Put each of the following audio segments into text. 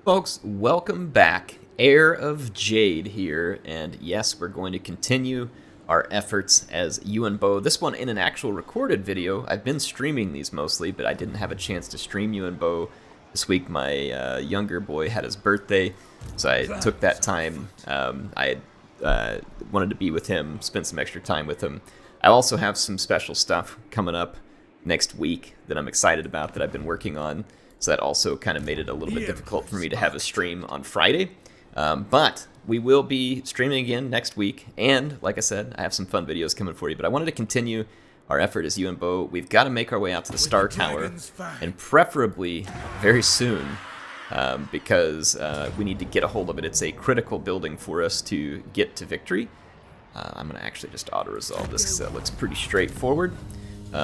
Folks, welcome back. Heir of Jade here, and yes, we're going to continue our efforts as Yuan Bo. This one in an actual recorded video. I've been streaming these mostly, but I didn't have a chance to stream Yuan Bo this week. My younger boy had his birthday, so I took that time. I wanted to be with him, spend some extra time with him. I also have some special stuff coming up next week that I'm excited about that I've been working on. So that also kind of made it a little bit difficult for me to have a stream on Friday. But we will be streaming again next week. And like I said, I have some fun videos coming for you. But I wanted to continue our effort as Yuan Bo. We've got to make our way out to the Star Tower. And preferably very soon. Because we need to get a hold of it. It's a critical building for us to get to victory. I'm going to actually just auto-resolve this because that looks pretty straightforward.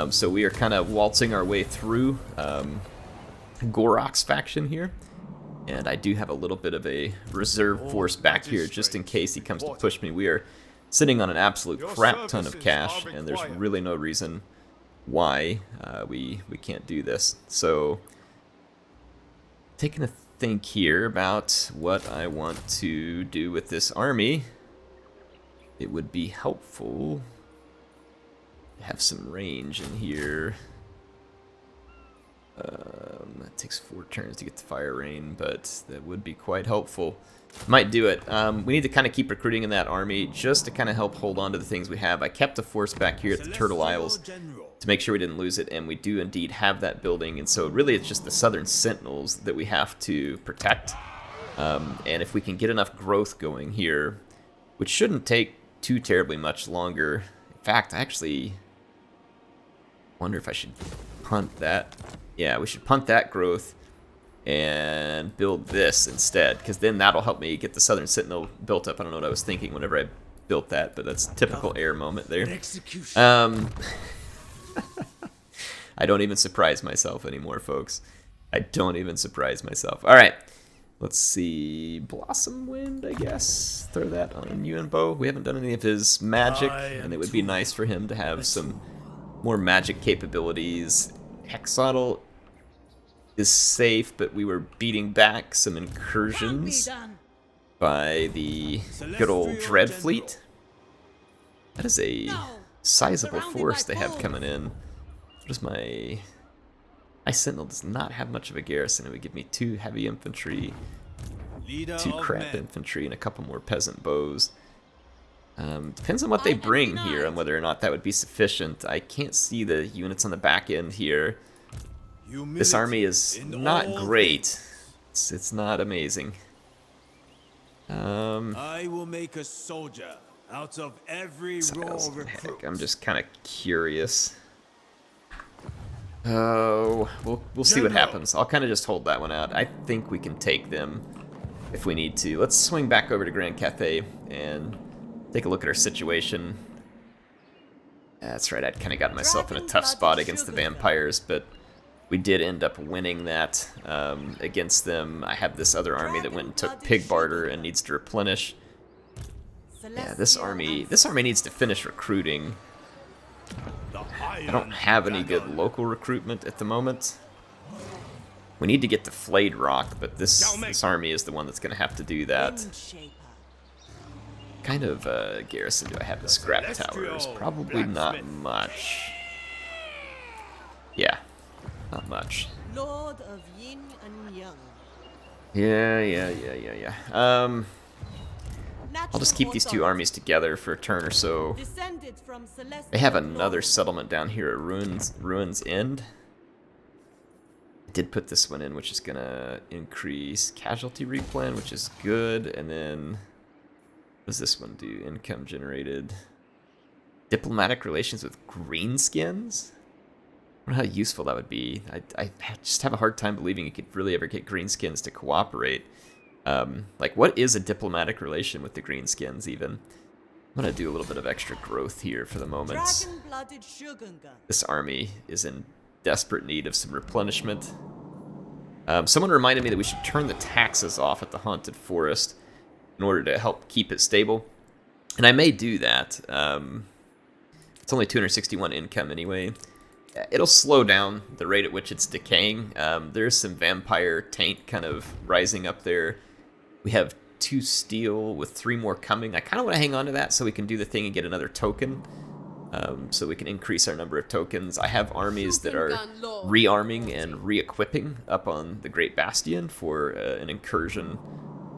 So we are kind of waltzing our way through Gor Rok's faction here, and I do have a little bit of a reserve force back here just in case he comes to push me. We are sitting on an absolute crap ton of cash, and there's really no reason why we can't do this. So, taking a think here about what I want to do with this army, it would be helpful to have some range in here. That takes 4 turns to get the fire rain, but that would be quite helpful. Might do it. We need to kind of keep recruiting in that army just to kind of help hold on to the things we have. I kept a force back here at the Turtle Isles to make sure we didn't lose it, and we do indeed have that building. And so really it's just the Southern Sentinels that we have to protect. And if we can get enough growth going here, which shouldn't take too terribly much longer. In fact, I actually wonder if I should punt that. Yeah, we should punt that growth and build this instead, because then that'll help me get the Southern Sentinel built up. I don't know what I was thinking whenever I built that, but that's a typical air moment there. I don't even surprise myself anymore, folks. I don't even surprise myself. All right, let's see. Blossom Wind, I guess. Throw that on Yuan Bo. We haven't done any of his magic, and it would be nice for him to have some more magic capabilities. Hexotl is safe, but we were beating back some incursions by the good old Dread Fleet. That is a sizable force they have coming in. What is my Sentinel does not have much of a garrison. It would give me 2 heavy infantry, 2 crap infantry, and a couple more peasant bows. Depends on what they bring here, on whether or not that would be sufficient. I can't see the units on the back end here. This army is not great. It's not amazing. I will make a soldier out of every raw recruit. I'm just kind of curious. Oh, we'll see what happens. I'll kind of just hold that one out. I think we can take them if we need to. Let's swing back over to Grand Cathay and take a look at our situation. That's right, I'd kind of got myself in a tough spot against the vampires, but we did end up winning that against them. I have this other army that went and took Pig Barter and needs to replenish. Yeah, this army needs to finish recruiting. I don't have any good local recruitment at the moment. We need to get the Flayed Rock, but this army is the one that's going to have to do that. Kind of garrison do I have? The Scrap Towers? Probably not much. Yeah, not much. Lord of Yin and Yang. Yeah. I'll just keep these 2 armies together for a turn or so. They have another settlement down here at Ruins End. I did put this one in, which is gonna increase casualty replan, which is good, and then what does this one do? Income generated. Diplomatic relations with greenskins? I wonder how useful that would be. I just have a hard time believing you could really ever get greenskins to cooperate. Like, what is a diplomatic relation with the greenskins, even? I'm going to do a little bit of extra growth here for the moment. This army is in desperate need of some replenishment. Someone reminded me that we should turn the taxes off at the Haunted Forest in order to help keep it stable. And I may do that. It's only 261 income anyway. it'll slow down the rate at which it's decaying. There's some vampire taint kind of rising up there. We have 2 steel with 3 more coming. I kind of want to hang on to that so we can do the thing and get another token. So we can increase our number of tokens. I have armies that are rearming and re-equipping up on the Great Bastion for an incursion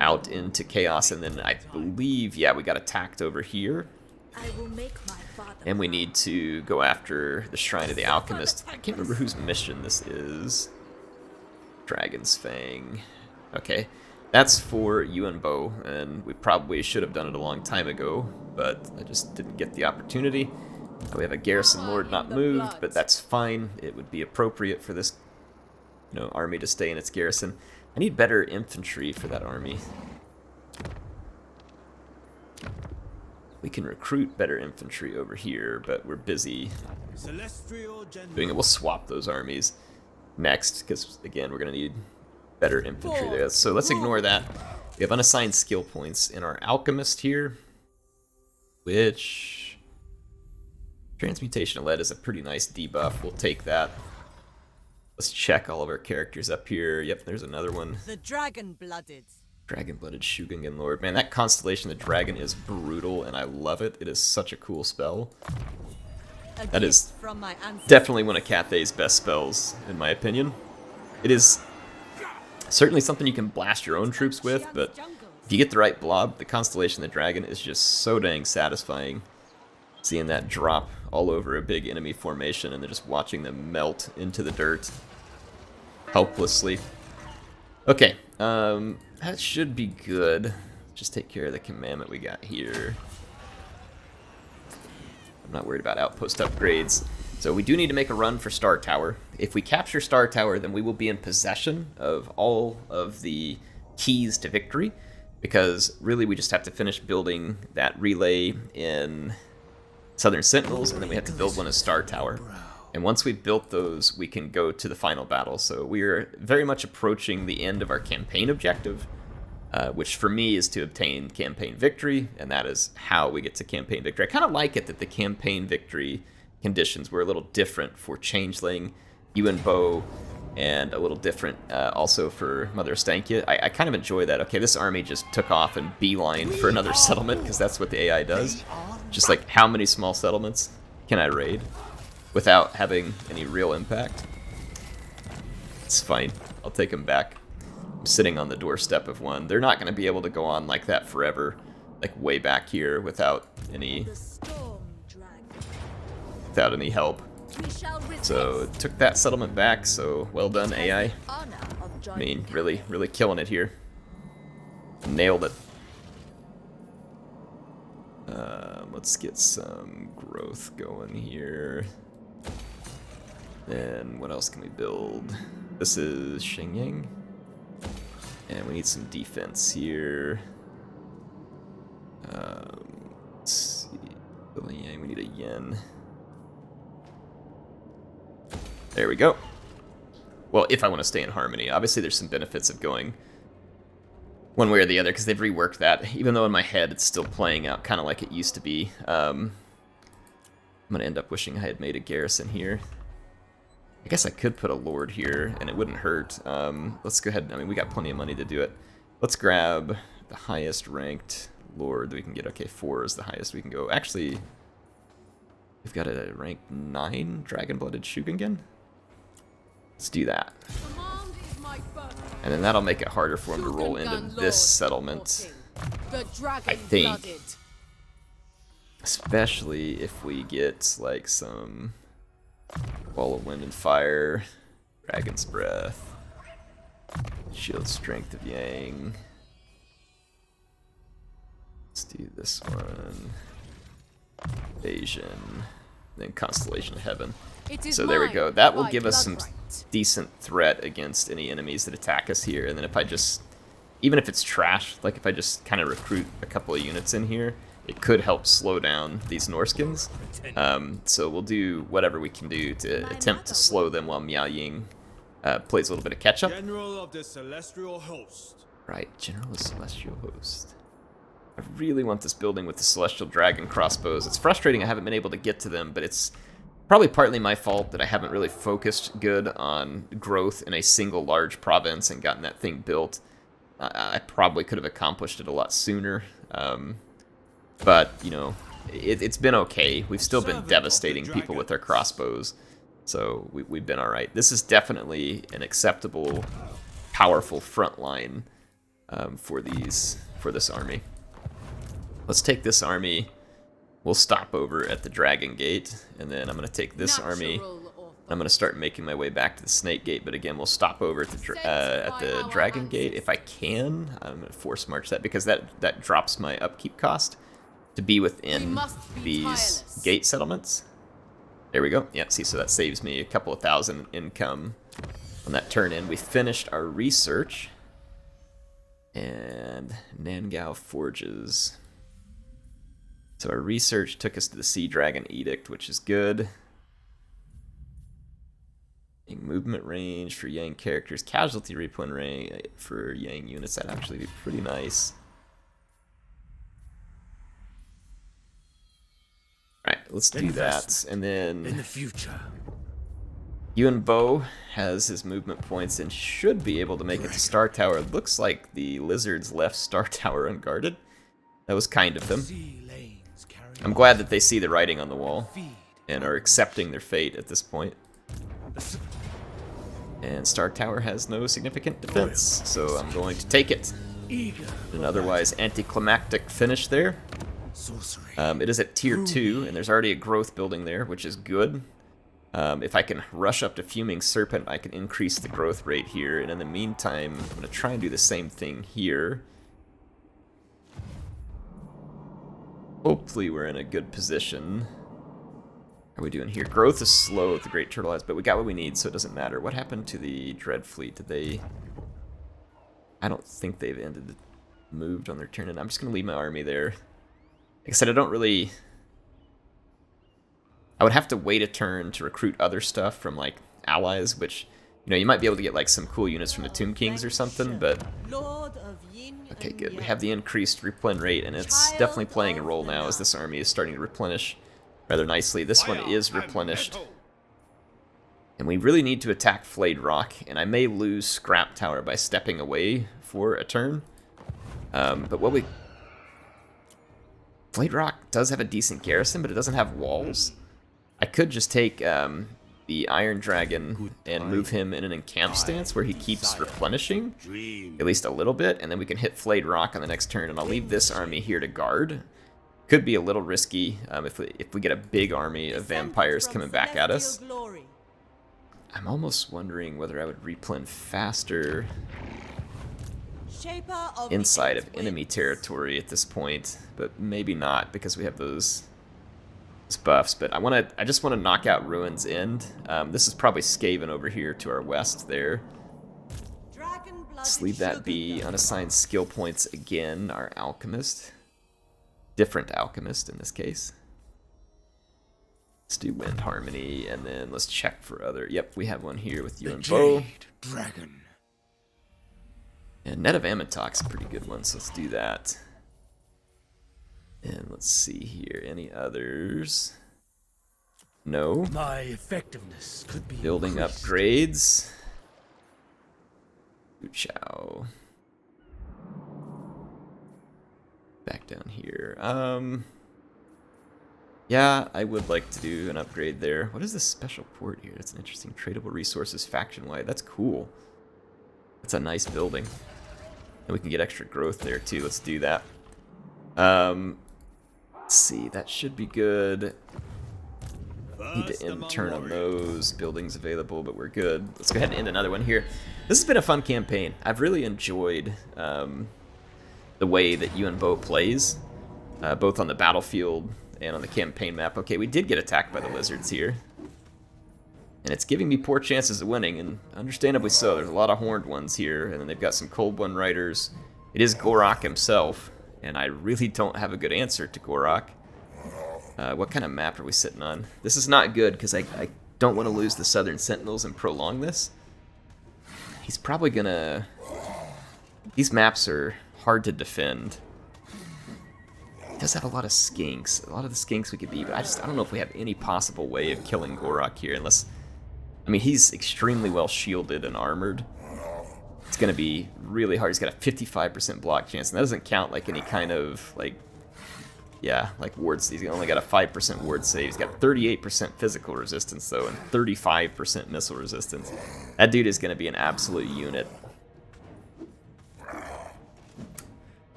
out into Chaos. And then I believe, yeah, we got attacked over here. I will make my father And we need to go after the Shrine of the Alchemist. I can't remember whose mission this is. Dragon's Fang. Okay. That's for Yuan Bo, and we probably should have done it a long time ago, but I just didn't get the opportunity. We have a Garrison Lord not moved, but that's fine. It would be appropriate for this, army to stay in its garrison. I need better infantry for that army. We can recruit better infantry over here, but we're busy doing it. We'll swap those armies next, because again, we're going to need better infantry there. So let's ignore that. We have unassigned skill points in our Alchemist here, which Transmutation of Lead is a pretty nice debuff. We'll take that. Let's check all of our characters up here. Yep, there's another one. the dragon-blooded. Dragon-blooded Shugengen Lord. Man, that Constellation of the Dragon is brutal, and I love it. It is such a cool spell. That is from my ancestors. definitely one of Cathay's best spells, in my opinion. It is certainly something you can blast your own troops with, but if you get the right blob, the Constellation of the Dragon is just so dang satisfying. Seeing that drop all over a big enemy formation and then just watching them melt into the dirt helplessly. Okay, that should be good. Just take care of the commandment we got here. I'm not worried about outpost upgrades. So we do need to make a run for Star Tower. If we capture Star Tower, then we will be in possession of all of the keys to victory, because really we just have to finish building that relay in Southern Sentinels, and then we have to build one as Star Tower. And once we've built those, we can go to the final battle. So we are very much approaching the end of our campaign objective, which for me is to obtain campaign victory, and that is how we get to campaign victory. I kind of like it that the campaign victory conditions were a little different for Changeling, Yuan Bo, and a little different also for Mother Stankia. I kind of enjoy that. Okay, this army just took off and beeline for another settlement, because that's what the AI does. Just like, how many small settlements can I raid without having any real impact? It's fine. I'll take them back. I'm sitting on the doorstep of one. They're not going to be able to go on like that forever, like way back here without any help. So took that settlement back, so well done, AI. I mean, really, really killing it here. Nailed it. Let's get some growth going here. And what else can we build? This is Shenyang. And we need some defense here. Let's see. We need a yen. There we go. Well, if I want to stay in harmony. Obviously, there's some benefits of going one way or the other, because they've reworked that. Even though in my head it's still playing out kind of like it used to be. I'm going to end up wishing I had made a garrison here. I guess I could put a lord here, and it wouldn't hurt. Let's go ahead. I mean, we got plenty of money to do it. Let's grab the highest ranked lord that we can get. Okay, 4 is the highest we can go. Actually, we've got a rank 9 dragon-blooded Shugengen. Let's do that. And then that'll make it harder for him to roll into this settlement, I think. Especially if we get, like, some Wall of Wind and Fire, Dragon's Breath, Shield Strength of Yang. Let's do this one. Invasion. Then Constellation of Heaven. So there we go. That will give us some decent threat against any enemies that attack us here. And then if I just, even if it's trash, like if I just kind of recruit a couple of units in here, it could help slow down these Norskins. So we'll do whatever we can do to attempt to slow them while Miao Ying plays a little bit of catch up. General of the Celestial Host. Right, General of the Celestial Host. I really want this building with the Celestial Dragon crossbows. It's frustrating I haven't been able to get to them, but it's Probably partly my fault that I haven't really focused good on growth in a single large province and gotten that thing built. I probably could have accomplished it a lot sooner. But, you know, it's been okay. We've still been devastating people with our crossbows. So we've been alright. This is definitely an acceptable, powerful front line for this army. Let's take this army. We'll stop over at the Dragon Gate, and then I'm going to take this army. I'm going to start making my way back to the Snake Gate, but again, we'll stop over at the Dragon Gate if I can. I'm going to force march that because that drops my upkeep cost to be within these gate settlements. There we go. Yeah, see, so that saves me a couple of thousand income on that turn in. We finished our research. And Nangao Forges. So our research took us to the Sea Dragon Edict, which is good. Movement range for Yang characters, casualty replay range for Yang units, that'd actually be pretty nice. Alright, let's do that. And then In the future. Yuan Bo has his movement points and should be able to make it to Star Tower. It looks like the lizards left Star Tower unguarded. That was kind of them. I'm glad that they see the writing on the wall and are accepting their fate at this point. And Star Tower has no significant defense, so I'm going to take it. An otherwise anticlimactic finish there. It is at tier 2, and there's already a growth building there, which is good. If I can rush up to Fuming Serpent, I can increase the growth rate here, and in the meantime, I'm going to try and do the same thing here. Hopefully we're in a good position. How are we doing here? Growth is slow with the Great Turtle Eyes, but we got what we need, so it doesn't matter. What happened to the Dread Fleet? Did they... I don't think they've moved on their turn, and I'm just going to leave my army there. Like I said, I don't really... I would have to wait a turn to recruit other stuff from, like, allies, which, you know, you might be able to get, like, some cool units from the Tomb Kings or something, but... Okay, good. We have the increased replen rate, and it's definitely playing a role now as this army is starting to replenish rather nicely. This one is replenished. And we really need to attack Flayed Rock, and I may lose Scrap Tower by stepping away for a turn. But what we... Flayed Rock does have a decent garrison, but it doesn't have walls. I could just take the Iron Dragon and move him in an encamp stance where he keeps replenishing, at least a little bit, and then we can hit Flayed Rock on the next turn, and I'll leave this army here to guard. Could be a little risky if we get a big army of vampires coming back at us. I'm almost wondering whether I would replen faster inside of enemy territory at this point, but maybe not because we have those buffs. But I just want to knock out Ruin's End. This is probably Skaven over here to our west there. Let's leave that be. Unassigned skill points again. Our alchemist, different alchemist in this case. Let's do Wind Harmony, and then let's check for other. Yep, we have one here with Yuan Bo. Dragon. And Net of Ammontock's a pretty good one, so let's do that. And let's see here, any others? No. My effectiveness could be Building increased. upgrades. Chow. Back down here. Yeah, I would like to do an upgrade there. What is this special port here? That's an interesting. Tradable resources faction-wide. That's cool. That's a nice building. And we can get extra growth there too. Let's do that. Let's see, that should be good. Need to end turn on those. Buildings available, but we're good. Let's go ahead and end another one here. This has been a fun campaign. I've really enjoyed the way that Yuan Bo plays, both on the battlefield and on the campaign map. Okay, we did get attacked by the lizards here. And it's giving me poor chances of winning, and understandably so. There's a lot of horned ones here, and then they've got some Cold One Riders. It is Gor Rok himself, and I really don't have a good answer to Gor Rok. What kind of map are we sitting on? This is not good, because I don't want to lose the Southern Sentinels and prolong this. He's probably gonna... These maps are hard to defend. does have a lot of skinks. A lot of the skinks we could be, but I don't know if we have any possible way of killing Gor Rok here unless... I mean, he's extremely well shielded and armored. It's going to be really hard. He's got a 55% block chance, and that doesn't count like any kind of, like... Yeah, like wards. He's only got a 5% ward save. He's got 38% physical resistance, though, and 35% missile resistance. That dude is going to be an absolute unit.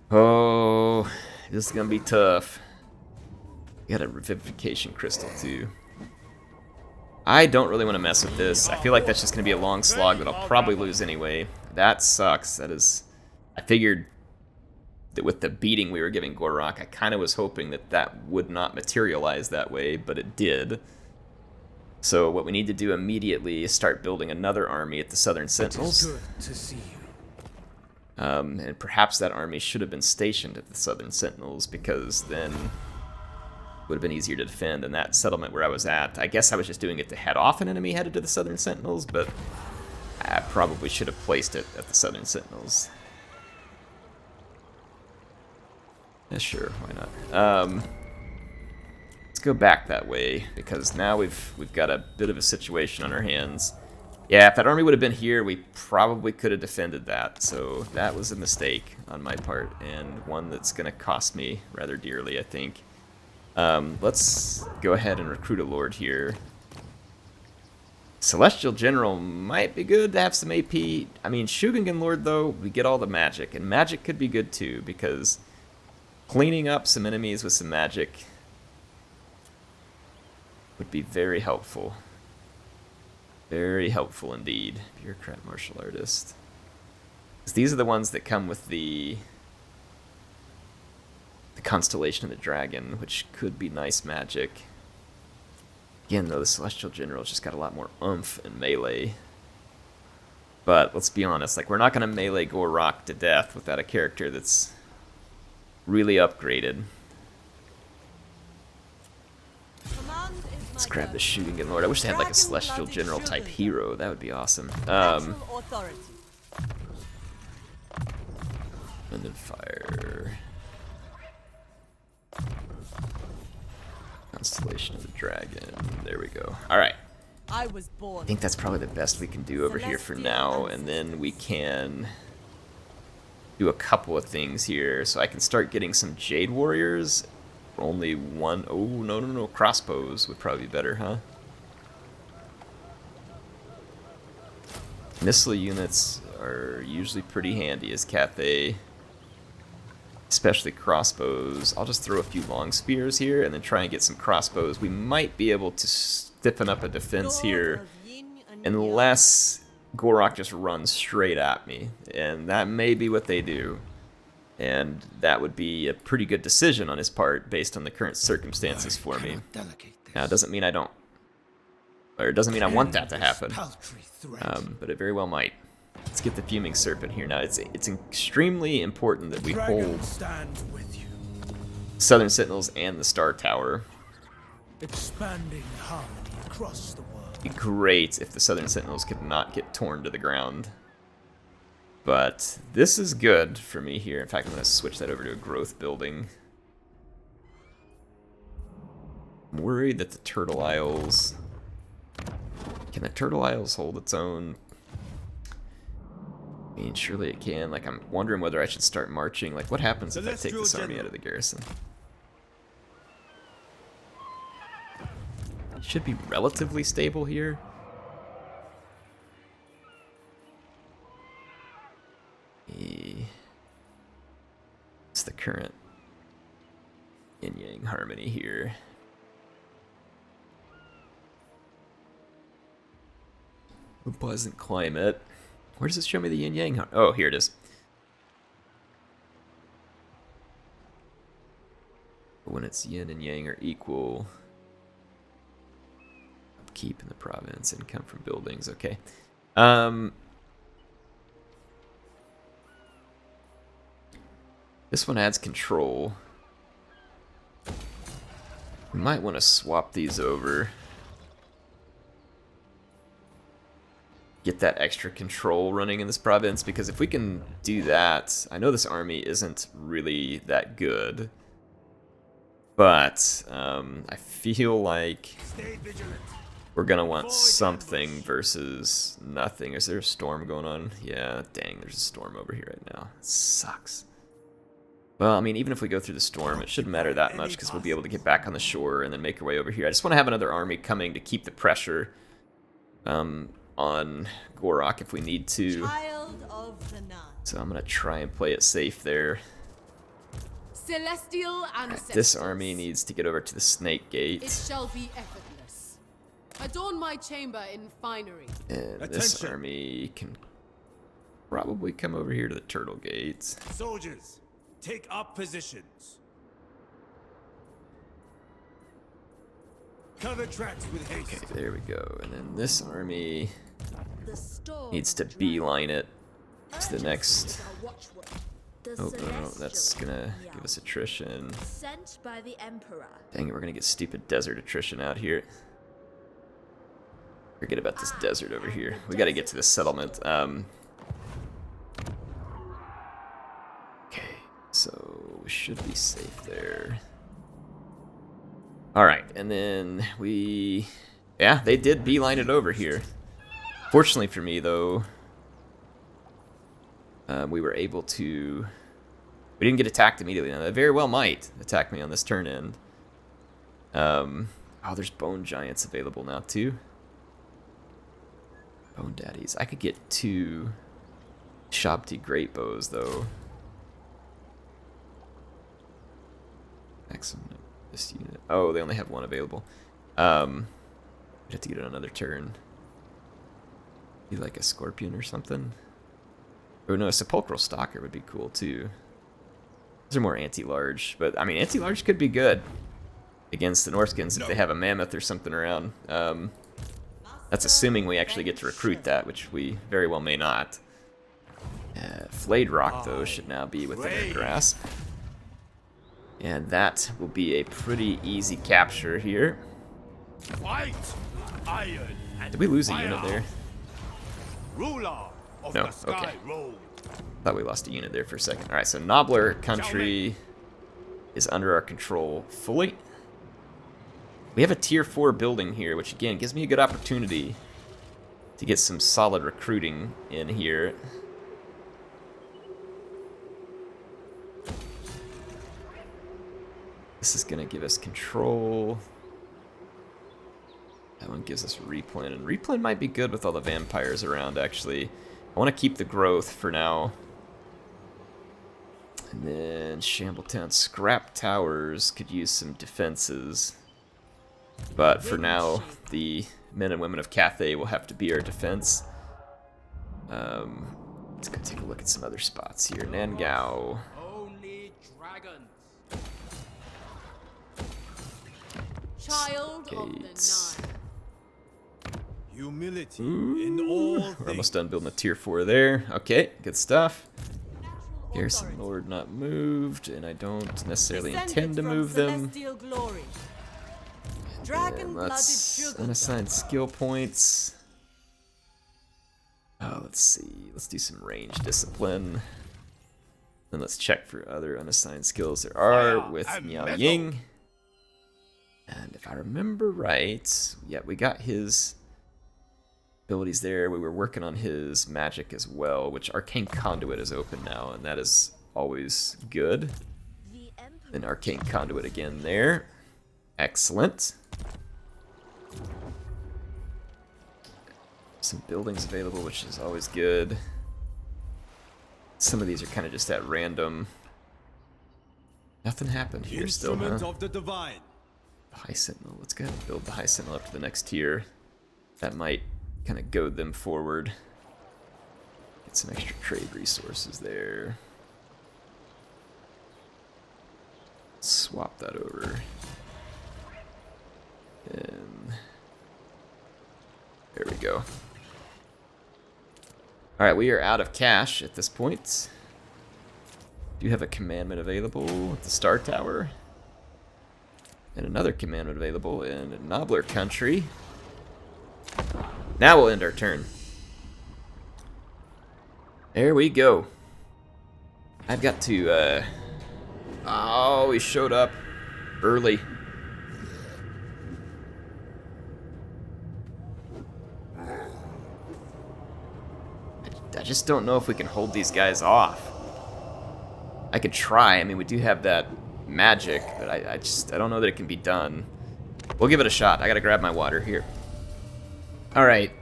Oh, this is going to be tough. You got a Revivification Crystal, too. I don't really want to mess with this. I feel like that's just going to be a long slog that I'll probably lose anyway. That sucks. That is... I figured... that with the beating we were giving Gor Rok, I kind of was hoping that that would not materialize that way, but it did. So what we need to do immediately is start building another army at the Southern Sentinels. Good to see you. And perhaps that army should have been stationed at the Southern Sentinels, because then it would have been easier to defend. And that settlement where I was at, I guess I was just doing it to head off an enemy headed to the Southern Sentinels, but I probably should have placed it at the Southern Sentinels. Yeah, sure, why not? Let's go back that way, because now we've got a bit of a situation on our hands. Yeah, if that army would have been here, we probably could have defended that, so that was a mistake on my part, and one that's going to cost me rather dearly, I think. Let's go ahead and recruit a lord here. Celestial General might be good to have some AP. I mean, Shugengen Lord, though, we get all the magic, and magic could be good too, because... cleaning up some enemies with some magic would be very helpful. Very helpful indeed. Bureaucrat Martial Artist. 'Cause these are the ones that come with the Constellation of the Dragon, which could be nice magic. Again, though, the Celestial General's just got a lot more oomph and melee. But let's be honest, like, we're not going to melee Gor Rok to death without a character that's really upgraded. Let's grab the Shooting Lord. I wish they had like a Celestial General type hero. That would be awesome. And then fire. Constellation of the Dragon. There we go. Alright. I think that's probably the best we can do over here for now, and then we can do a couple of things here. So I can start getting some Jade Warriors. Only one. Oh, no. Crossbows would probably be better, huh? Missile units are usually pretty handy as Cathay. Especially crossbows. I'll just throw a few long spears here and then try and get some crossbows. We might be able to stiffen up a defense here, unless Gor Rok just runs straight at me, and that may be what they do. And that would be a pretty good decision on his part based on the current circumstances for me. Now, it doesn't mean I don't, or it doesn't mean I want that to happen, but it very well might. Let's get the Fuming Serpent here. Now, it's extremely important that we hold Southern Sentinels and the Star Tower. Expanding harmony across the world. It'd be great if the Southern Sentinels could not get torn to the ground. But this is good for me here. In fact, I'm going to switch that over to a growth building. I'm worried that the Turtle Isles... Can the Turtle Isles hold its own? I mean, surely it can. Like, I'm wondering whether I should start marching. Like, what happens if I take this army out of the garrison? It should be relatively stable here. It's the current yin-yang harmony here. A pleasant climate. Where does this show me the yin-yang? Oh, here it is. When it's yin and yang are equal. Upkeep in the province, income from buildings. Okay. This one adds control. We might want to swap these over. get that extra control running in this province, because if we can do that, I know this army isn't really that good, but I feel like Stay vigilant. we're gonna want something versus nothing. Is there a storm going on? Yeah, dang, there's a storm over here right now. It sucks. Well, I mean, even if we go through the storm, it shouldn't matter that much because we'll be able to get back on the shore and then make our way over here. I just want to have another army coming to keep the pressure on Gor Rok if we need to. Child of the night. So I'm going to try and play it safe there. Celestial ancestors. This army needs to get over to the Snake Gate. It shall be effortless. Adorn my chamber in finery. And this army can probably come over here to the Turtle Gate. Soldiers, take up positions. Cover tracks with haste. Okay, there we go. And then this army The storm needs to beeline it to the next. The Oh, no, that's celestial gonna young, give us attrition. sent by the Emperor. Dang it, we're gonna get stupid desert attrition out here. Forget about this desert over here. We gotta get to this settlement. Okay, so we should be safe there. Alright, and then yeah, they did beeline it over here. Fortunately for me, though, we were able to... We didn't get attacked immediately. Now, they very well might attack me on this turn end. Oh, there's bone giants available now, too. Bone daddies. I could get 2 Shabti great bows, though. Maximum this unit. Oh, they only have 1 available. We'd have to get it on another turn. Be like a scorpion or something. Oh no, a sepulchral stalker would be cool too. Those are more anti-large, but I mean anti-large could be good against the Norskins if they have a mammoth or something around. That's assuming we actually get to recruit that, which we very well may not. Flayed Rock though should now be within our grasp, and that will be a pretty easy capture here. Fight, iron, and Did we lose a fire. unit there? Ruler of No, the sky okay. road. Thought we lost a unit there for a second. Alright, so Nobbler country is under our control fully. We have a tier 4 building here, which again gives me a good opportunity to get some solid recruiting in here. This is going to give us control. That one gives us replan, and replan might be good with all the vampires around, actually. I want to keep the growth for now. And then Shambletown Scrap Towers could use some defenses. But for now, the men and women of Cathay will have to be our defense. Let's go take a look at some other spots here. Nangao. Only dragons. Child of the Gates. night. Humility in all things. We're almost done building a tier 4 there. Okay, good stuff. Garrison Lord not moved, and I don't necessarily intend to move them. Glory. And Dragon-blooded let's sugar unassign skill points. Oh, let's see. Let's do some range discipline. Then let's check for other unassigned skills there are Fire with and Miao metal. Ying. And if I remember right, yeah, we got his abilities there. We were working on his magic as well, which Arcane Conduit is open now, and that is always good. The Emperor. An Arcane Conduit again there. Excellent. Some buildings available, which is always good. Some of these are kind of just at random. Nothing happened here still, Instrument huh? of the divine. High Sentinel. Let's go ahead and build the High Sentinel up to the next tier. That might kind of goad them forward. Get some extra trade resources there. Swap that over. And there we go. Alright, we are out of cash at this point. Do you have a commandment available at the Star Tower? And another commandment available in Nobbler country. Now we'll end our turn. There we go. I've got to, oh, he showed up early. I just don't know if we can hold these guys off. I could try. I mean, we do have that magic, but I don't know that it can be done. We'll give it a shot. I gotta grab my water here. Alright.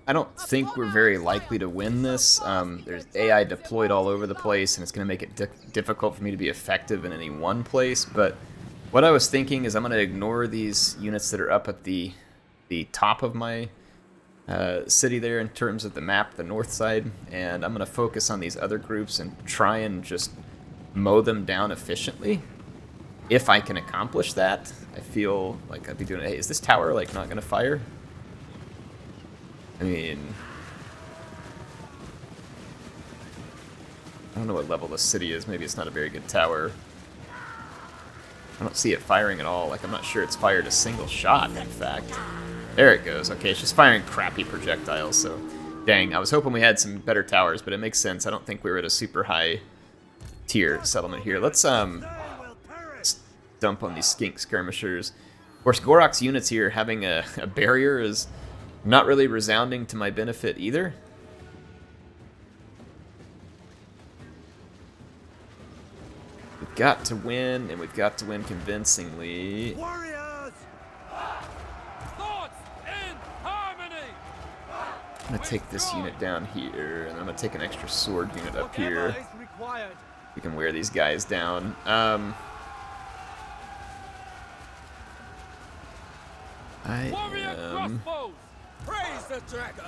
I don't think we're very likely to win this. There's AI deployed all over the place, and it's going to make it difficult for me to be effective in any one place. But what I was thinking is I'm going to ignore these units that are up at the top of my city there in terms of the map, the north side, and I'm going to focus on these other groups and try and just mow them down efficiently. If I can accomplish that, I feel like I'd be doing it. Hey, is this tower like not going to fire? I mean, I don't know what level the city is. Maybe it's not a very good tower. I don't see it firing at all. Like, I'm not sure it's fired a single shot, in fact. There it goes. Okay, it's just firing crappy projectiles, so... Dang, I was hoping we had some better towers, but it makes sense. I don't think we were at a super high tier settlement here. Let's dump on these skink skirmishers. Of course, Gor Rok's units here having a barrier is... not really resounding to my benefit either. We've got to win, and we've got to win convincingly. Warriors! Thoughts in harmony! I'm going to take this unit down here, and I'm going to take an extra sword unit up here. We can wear these guys down. I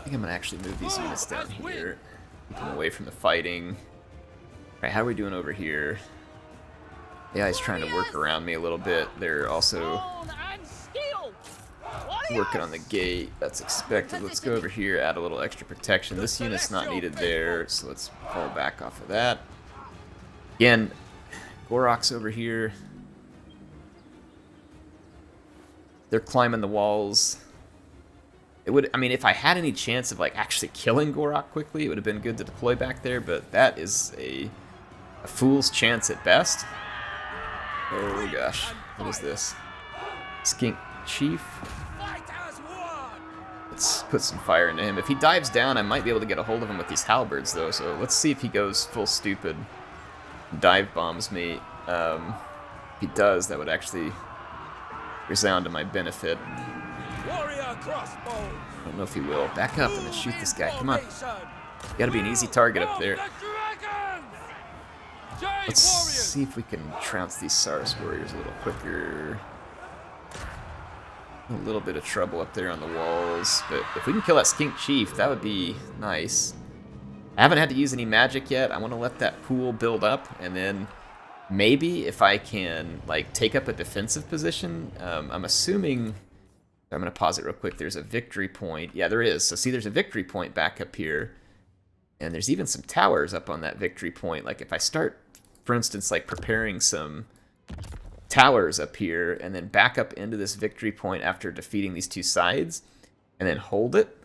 think I'm going to actually move these units down here. Keep them away from the fighting. Alright, how are we doing over here? The AI's trying to work around me a little bit. They're also working on the gate. That's expected. Let's go over here, add a little extra protection. This unit's not needed there, so let's fall back off of that. Again, Gor Rok's over here. They're climbing the walls. It would, I mean, if I had any chance of like actually killing Gor Rok quickly, it would have been good to deploy back there, but that is a fool's chance at best. Oh gosh, what is this? Skink Chief. Let's put some fire into him. If he dives down, I might be able to get a hold of him with these halberds though, so let's see if he goes full stupid. Dive bombs me. If he does, that would actually resound to my benefit. I don't know if he will. Back up and then shoot this guy. Come on. Gotta be an easy target up there. Let's see if we can trounce these Saurus warriors a little quicker. A little bit of trouble up there on the walls, but if we can kill that Skink Chief, that would be nice. I haven't had to use any magic yet. I want to let that pool build up, and then maybe if I can like take up a defensive position, I'm assuming... I'm going to pause it real quick. There's a victory point. Yeah, there is. So see, there's a victory point back up here. And there's even some towers up on that victory point. Like if I start, for instance, like preparing some towers up here and then back up into this victory point after defeating these two sides and then hold it,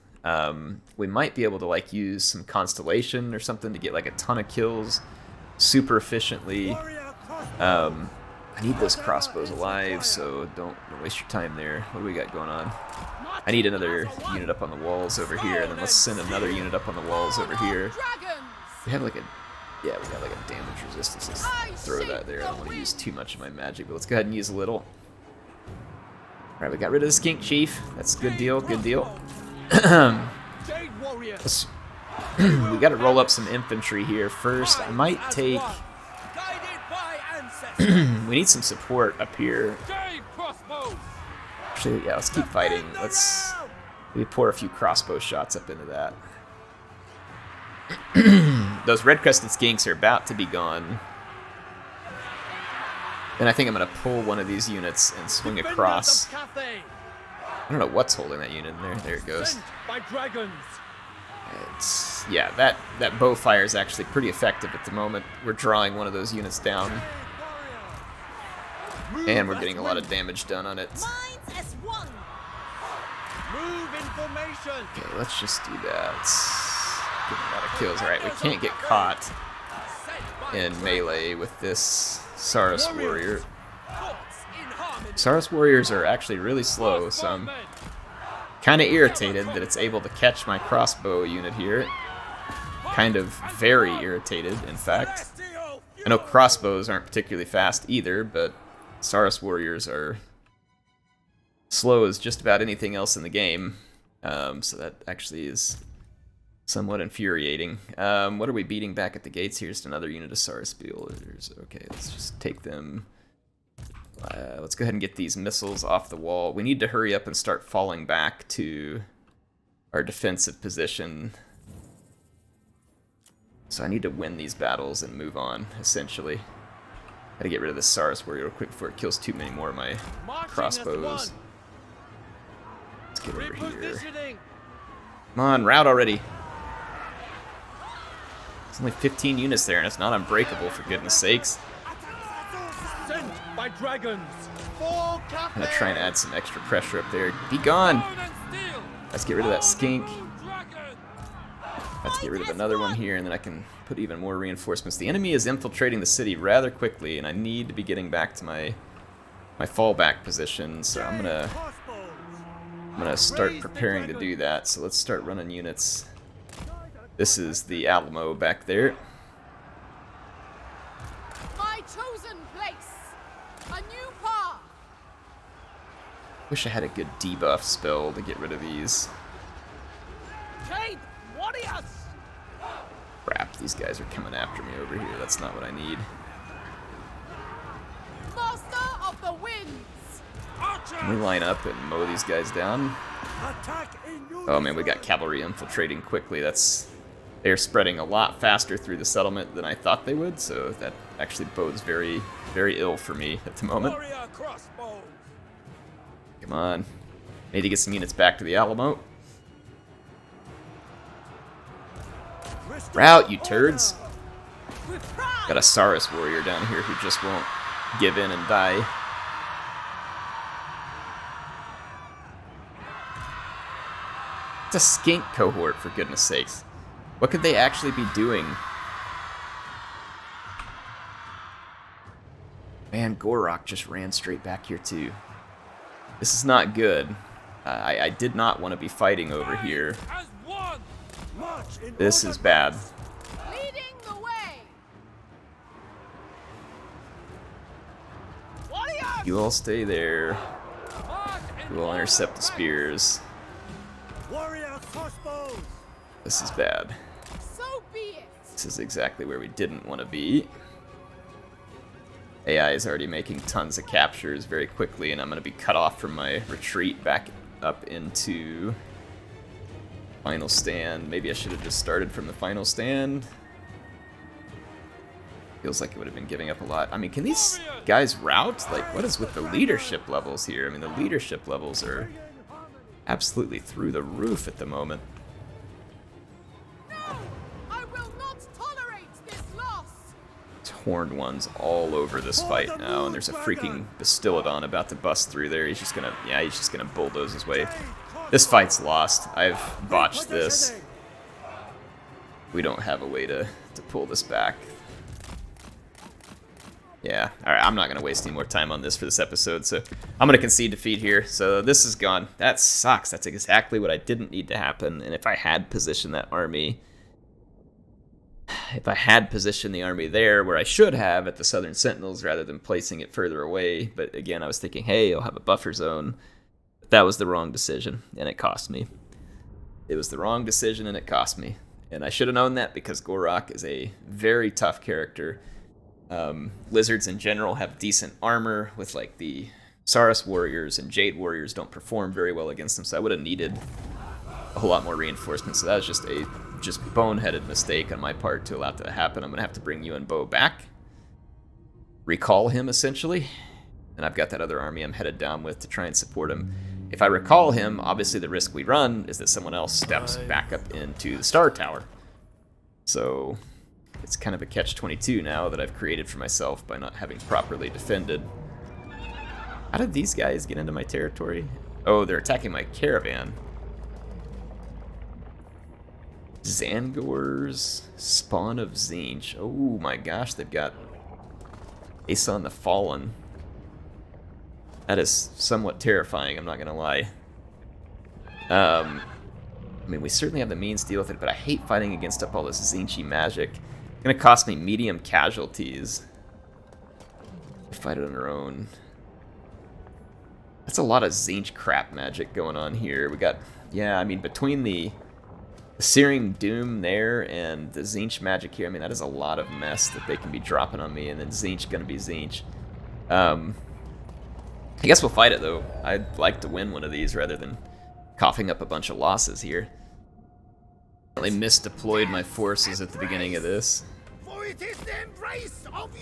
we might be able to like use some constellation or something to get like a ton of kills super efficiently. I need those crossbows alive, so don't waste your time there. What do we got going on? I need another unit up on the walls over here, and then let's send another unit up on the walls over here. We have like a... yeah, we got like a damage resistance. Let's throw that there. I don't want to use too much of my magic, but let's go ahead and use a little. Alright, we got rid of the Skink Chief. That's a good deal, good deal. We got to roll up some infantry here first. I might take... we need some support up here. Actually, yeah, let's keep fighting. Let's maybe pour a few crossbow shots up into that. Those red-crested skinks are about to be gone. And I think I'm going to pull one of these units and swing across. I don't know what's holding that unit in there. There it goes. It's, yeah, that bow fire is actually pretty effective at the moment. We're drawing one of those units down. And we're getting a lot of damage done on it. Okay, let's just do that. Getting a lot of kills. Alright, we can't get caught in melee with this Saurus warrior. Saurus warriors are actually really slow, so I'm kind of irritated that it's able to catch my crossbow unit here. Kind of very irritated, in fact. I know crossbows aren't particularly fast either, but Saurus warriors are slow as just about anything else in the game. So that actually is somewhat infuriating. What are we beating back at the gates here? Just another unit of Saurus builders. Okay, let's just take them. Let's go ahead and get these missiles off the wall. We need to hurry up and start falling back to our defensive position. So I need to win these battles and move on, essentially. Gotta get rid of this Saurus warrior real quick before it kills too many more of my crossbows. Let's get over here. Come on, route already. There's only 15 units there, and it's not unbreakable, for goodness sakes. By dragons. I'm gonna try and add some extra pressure up there. Be gone! Let's get rid of that skink. Let's get rid of another one here, and then I can put even more reinforcements. The enemy is infiltrating the city rather quickly, and I need to be getting back to my fallback position, so I'm gonna start preparing to do that. So let's start running units. This is the Alamo back there. My chosen place. A new path. Wish I had a good debuff spell to get rid of these. Cape warriors. Crap, these guys are coming after me over here. That's not what I need. Master of the winds. Can we line up and mow these guys down? Oh man, we got cavalry infiltrating quickly. They're spreading a lot faster through the settlement than I thought they would, so that actually bodes very, very ill for me at the moment. Come on. Need to get some units back to the Alamo. Route, you turds. Got a Saurus warrior down here who just won't give in and die. It's a skink cohort, for goodness sakes. What could they actually be doing? Man, Gor Rok just ran straight back here too. This is not good. I did not want to be fighting over here. This is bad. Leading the way. Warriors. You all stay there. We will intercept the spears. This is bad. So be it. This is exactly where we didn't want to be. AI is already making tons of captures very quickly, and I'm going to be cut off from my retreat back up into final stand. Maybe I should have just started from the final stand. Feels like it would have been giving up a lot. I mean, can these guys route? Like, what is with the leadership levels here? I mean, the leadership levels are absolutely through the roof at the moment. No, I will not tolerate this loss. There's horned ones all over this fight now, and there's a freaking Bastillodon about to bust through there. He's just gonna bulldoze his way. This fight's lost. I've botched this. We don't have a way to pull this back. Yeah, alright, I'm not going to waste any more time on this for this episode, so I'm going to concede defeat here. So this is gone. That sucks. That's exactly what I didn't need to happen, and if I had positioned that army... If I had positioned the army there where I should have at the Southern Sentinels rather than placing it further away, but again, I was thinking, hey, I'll have a buffer zone. But that was the wrong decision, and it cost me. It was the wrong decision, and it cost me. And I should have known that because Gor Rok is a very tough character. Lizards in general have decent armor with like the Saurus warriors, and Jade warriors don't perform very well against them, so I would have needed a whole lot more reinforcements. So that was just a boneheaded mistake on my part to allow that to happen. I'm going to have to bring Yuan Bo back, recall him essentially, and I've got that other army I'm headed down with to try and support him. If I recall him, obviously the risk we run is that someone else steps back up into the Star Tower. So it's kind of a catch-22 now that I've created for myself by not having properly defended. How did these guys get into my territory? Oh, they're attacking my caravan. Zangor's Spawn of Tzeentch. Oh my gosh, they've got Aeson the Fallen. That is somewhat terrifying, I'm not gonna lie. I mean, we certainly have the means to deal with it, but I hate fighting against up all this Tzeentchy magic. It's gonna cost me medium casualties. Fight it on our own. That's a lot of Tzeentch crap magic going on here. We got, yeah, I mean, between the Searing Doom there and the Tzeentch magic here, I mean, that is a lot of mess that they can be dropping on me, and then Tzeentch gonna be Tzeentch. I guess we'll fight it, though. I'd like to win one of these rather than coughing up a bunch of losses here. I misdeployed my forces at the beginning of this.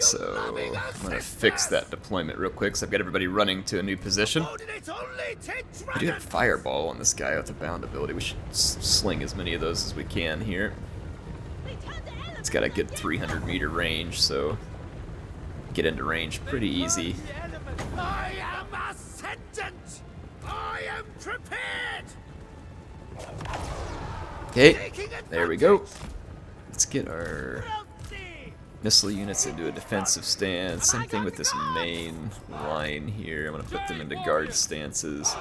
So I'm going to fix that deployment real quick, so I've got everybody running to a new position. I do have Fireball on this guy with the bound ability. We should sling as many of those as we can here. It's got a good 300 meter range, so get into range pretty easy. I am ascendant! I am prepared! Okay, there we go. Let's get our missile units into a defensive stance. Same thing with this main line here. I'm going to put them into guard stances.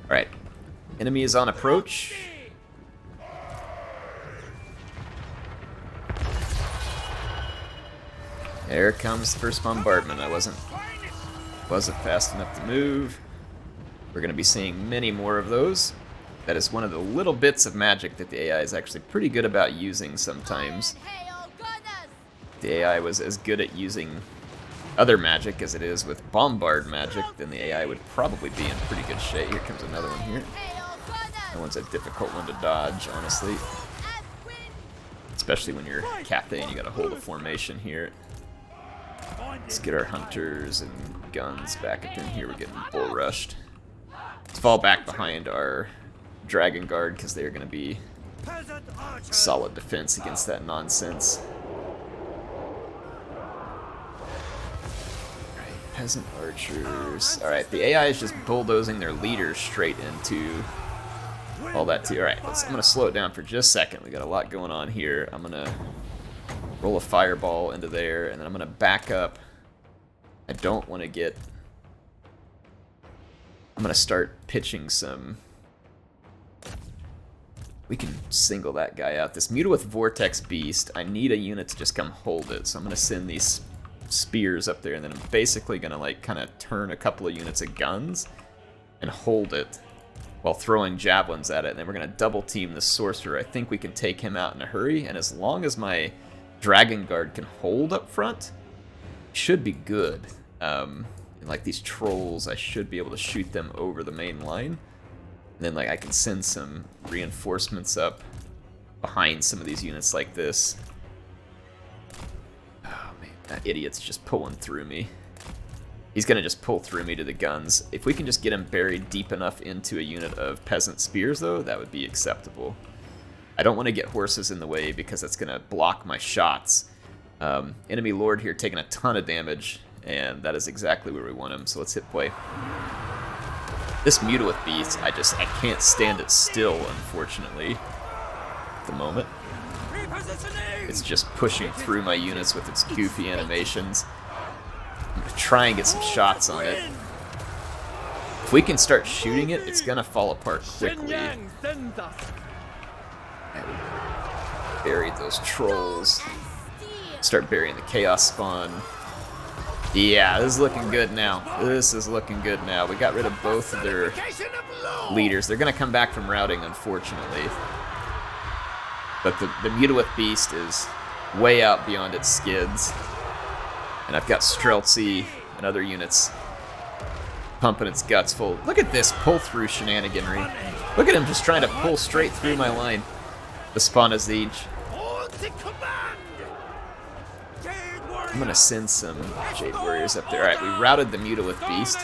Alright, enemy is on approach. There comes the first bombardment. I wasn't fast enough to move. We're going to be seeing many more of those. That is one of the little bits of magic that the AI is actually pretty good about using sometimes. The AI was as good at using other magic as it is with bombard magic, then the AI would probably be in pretty good shape. Here comes another one here. That one's a difficult one to dodge, honestly. Especially when you're Cathay and you gotta hold a formation here. Let's get our hunters and guns back up in here. We're getting bull rushed. Let's fall back behind our Dragon Guard because they're going to be solid defense against that nonsense. Alright, peasant archers. Alright, the AI is just bulldozing their leaders straight into all that too. Alright, I'm going to slow it down for just a second. We got a lot going on here. I'm going to roll a fireball into there, and then I'm going to back up. I don't want to get... I'm going to start pitching some... We can single that guy out. This Mutawith Vortex Beast, I need a unit to just come hold it, so I'm going to send these spears up there, and then I'm basically going to like kind of turn a couple of units of guns and hold it while throwing javelins at it, and then we're going to double team the sorcerer. I think we can take him out in a hurry, and as long as my Dragon Guard can hold up front, should be good. And like these trolls, I should be able to shoot them over the main line. And then like I can send some reinforcements up behind some of these units like this. Oh man, that idiot's just pulling through me. He's gonna just pull through me to the guns. If we can just get him buried deep enough into a unit of peasant spears though, that would be acceptable. I don't want to get horses in the way because that's gonna block my shots. Enemy Lord here taking a ton of damage, and that is exactly where we want him, so let's hit play. This Mutawith Beast, I can't stand it still, unfortunately, at the moment. It's just pushing through my units with its goofy animations. I'm gonna try and get some shots on it. If we can start shooting it, it's gonna fall apart quickly. Bury those trolls. Start burying the Chaos Spawn. Yeah, this is looking good now. This is looking good now. We got rid of both of their leaders. They're going to come back from routing, unfortunately. But the Mutawith Beast is way out beyond its skids. And I've got Streltsy and other units pumping its guts full. Look at this pull-through shenaniganry. Look at him just trying to pull straight through my line. The Spawn of Tzeentch. I'm gonna send some Jade Warriors up there. Alright, we routed the Mutawith Beast.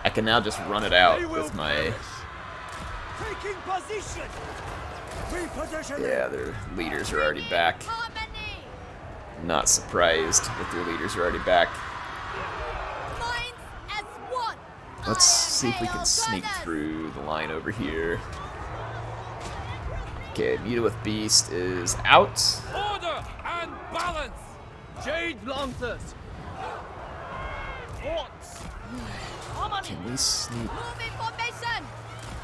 I can now just run it out with my... Yeah, their leaders are already back. Not surprised that their leaders are already back. Let's see if we can sneak through the line over here. Okay, Muta with Beast is out. Order and balance! Jade Lancers! Orcs! Can we sneak? Move in formation!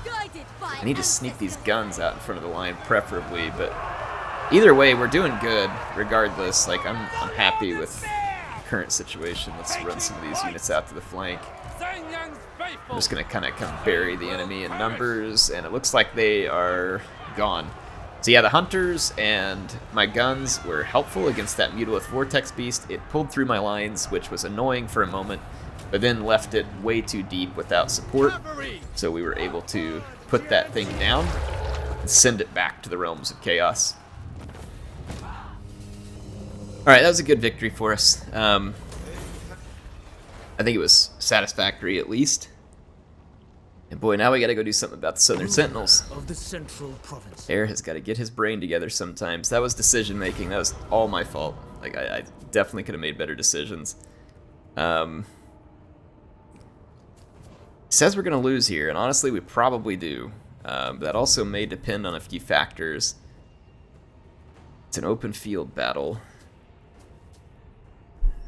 Guided by I need to sneak these guns out in front of the line, preferably, but either way, we're doing good, regardless. Like, I'm happy with the current situation. Let's run some of these units out to the flank. I'm just gonna kind of come bury the enemy in numbers, and it looks like they are gone. So yeah, the hunters and my guns were helpful against that Mutilith Vortex Beast. It pulled through my lines, which was annoying for a moment, but then left it way too deep without support. So we were able to put that thing down and send it back to the realms of chaos. Alright, that was a good victory for us. I think it was satisfactory at least. And boy, now we gotta go do something about the Southern Sentinels. Of the Central Province. Air has got to get his brain together sometimes. That was decision making. That was all my fault. Like, I definitely could have made better decisions. Says we're gonna lose here, and honestly, we probably do. That also may depend on a few factors. It's an open field battle.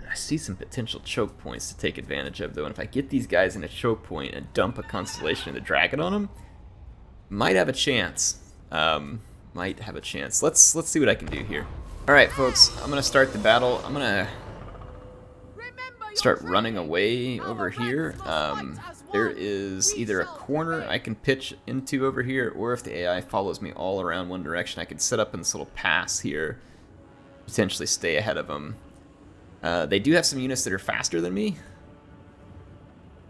I see some potential choke points to take advantage of, though, and if I get these guys in a choke point and dump a Constellation of the Dragon on them, might have a chance. Might have a chance. Let's see what I can do here. All right, folks, I'm gonna start the battle. I'm gonna start running away over here. There is either a corner I can pitch into over here, or if the AI follows me all around one direction, I can set up in this little pass here, potentially stay ahead of them. They do have some units that are faster than me,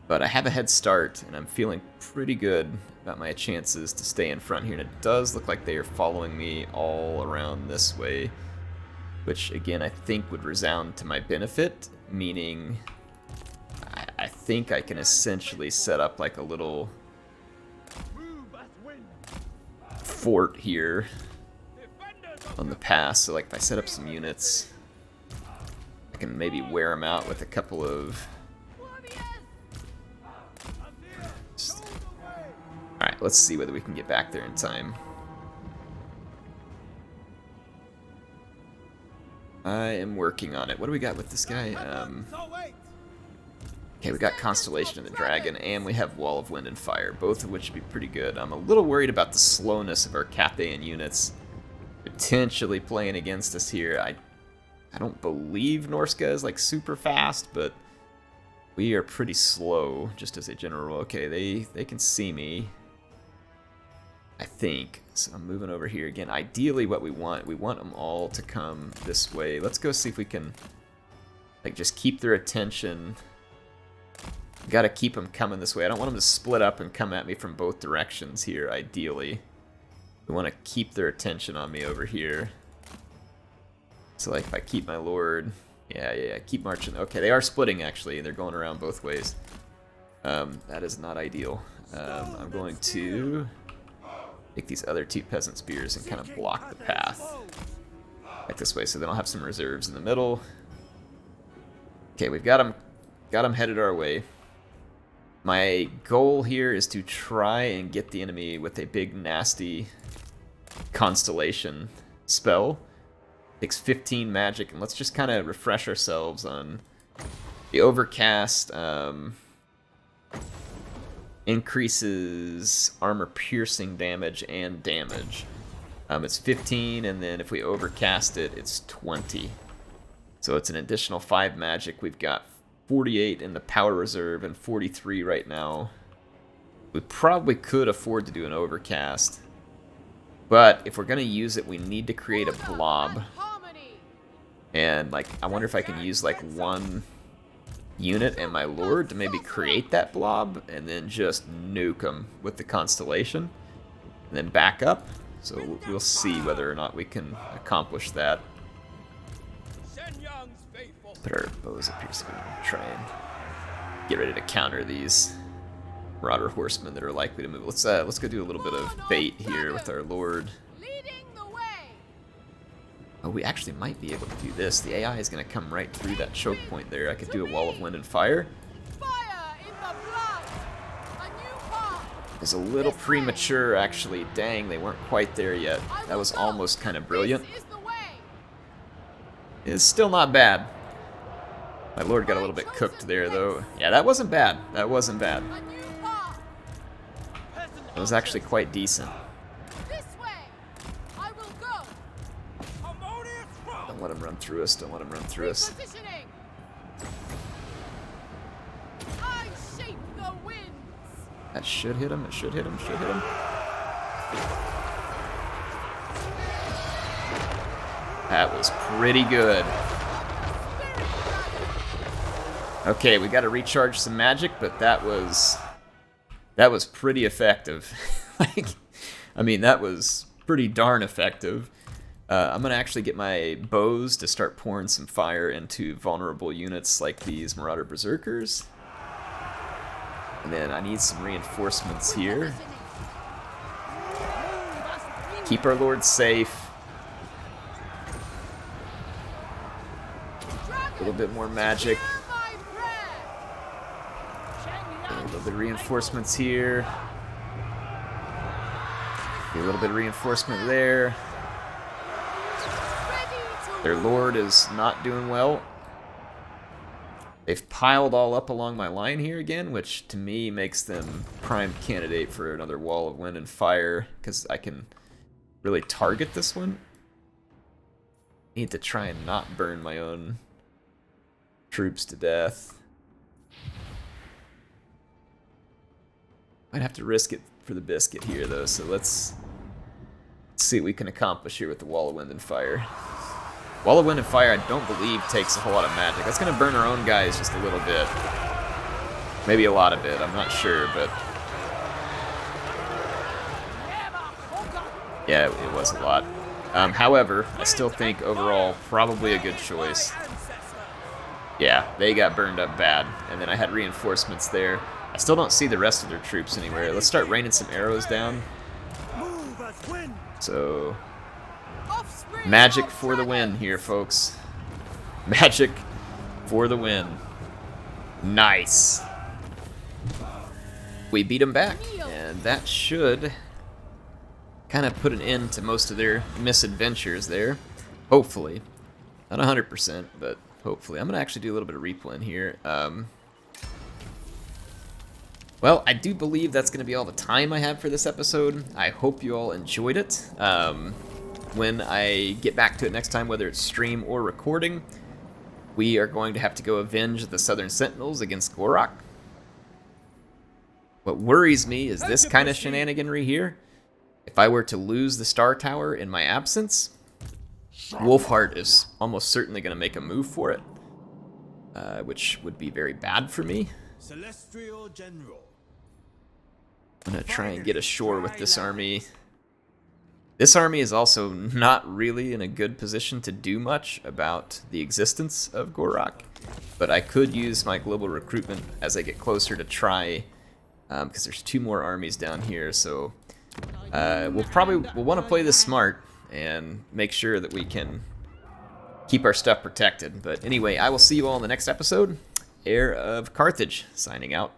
but I have a head start, and I'm feeling pretty good about my chances to stay in front here. And it does look like they are following me all around this way, which again I think would resound to my benefit, meaning I think I can essentially set up like a little fort here on the pass. So like if I set up some units, I can maybe wear them out with a couple of... Alright, let's see whether we can get back there in time. I am working on it. What do we got with this guy? Okay, we got Constellation of the Dragon, and we have Wall of Wind and Fire, both of which would be pretty good. I'm a little worried about the slowness of our Cathayan units potentially playing against us here. I don't believe Norska is like super fast, but we are pretty slow, just as a general rule. Okay, they can see me, I think. So I'm moving over here again. Ideally what we want them all to come this way. Let's go see if we can like just keep their attention. Got to keep them coming this way. I don't want them to split up and come at me from both directions here, ideally. We want to keep their attention on me over here. So like if I keep my Lord, yeah, keep marching. Okay, they are splitting actually. They're going around both ways. That is not ideal. I'm going to take these other two Peasant Spears and kind of block the path. Like this way, so they don't have some reserves in the middle. Okay, we've got them headed our way. My goal here is to try and get the enemy with a big nasty Constellation spell. Takes 15 magic, and let's just kind of refresh ourselves on the Overcast. Increases armor piercing damage and damage. It's 15, and then if we overcast it, it's 20. So it's an additional 5 magic. We've got 48 in the power reserve and 43 right now. We probably could afford to do an overcast, but if we're gonna use it, we need to create a blob. And like, I wonder if I can use like one unit and my Lord to maybe create that blob and then just nuke them with the Constellation and then back up. So we'll see whether or not we can accomplish that. Put our bows up here so we can try and get ready to counter these Marauder Horsemen that are likely to move. Let's go do a little bit of bait here with our Lord. Oh, we actually might be able to do this. The AI is going to come right through that choke point there. I could do a Wall of Wind and Fire. is a little premature, actually. Dang, they weren't quite there yet. That was almost kind of brilliant. This is the way. It's still not bad. My lord got a little bit cooked there, though. Yeah, that wasn't bad. That wasn't bad. A new path. It was actually quite decent. This way. I will go. Don't let him run through us. Don't let him run through us. Repositioning. I shape the winds. That should hit him. It should hit him. Should hit him. That was pretty good. Okay, we got to recharge some magic, but that was pretty effective. Like, I mean, that was pretty darn effective. I'm gonna actually get my bows to start pouring some fire into vulnerable units like these Marauder Berserkers. And then I need some reinforcements here. Keep our lord safe. A little bit more magic. A little bit of reinforcements here. A little bit of reinforcement there. Their lord is not doing well. They've piled all up along my line here again, which to me makes them prime candidate for another wall of wind and fire, because I can really target this one. Need to try and not burn my own troops to death. Might have to risk it for the biscuit here, though, so let's see what we can accomplish here with the Wall of Wind and Fire. Wall of Wind and Fire, I don't believe, takes a whole lot of magic. That's going to burn our own guys just a little bit. Maybe a lot of it, I'm not sure, but... yeah, it was a lot. However, I still think overall, probably a good choice. Yeah, they got burned up bad, and then I had reinforcements there. I still don't see the rest of their troops anywhere. Let's start raining some arrows down. So, magic for the win here, folks. Magic for the win. Nice. We beat them back, and that should kind of put an end to most of their misadventures there. Hopefully. Not 100%, but hopefully. I'm going to actually do a little bit of replan here. Well, I do believe that's going to be all the time I have for this episode. I hope you all enjoyed it. When I get back to it next time, whether it's stream or recording, we are going to have to go avenge the Southern Sentinels against Gor Rok. What worries me is this kind of shenaniganry here. If I were to lose the Star Tower in my absence, Wolfheart is almost certainly going to make a move for it, which would be very bad for me. Celestial General. I'm going to try and get ashore with this army. This army is also not really in a good position to do much about the existence of Gor Rok, but I could use my global recruitment as I get closer to try, because there's 2 more armies down here, so we'll want to play this smart and make sure that we can keep our stuff protected. But anyway, I will see you all in the next episode. HeirofCarthage signing out.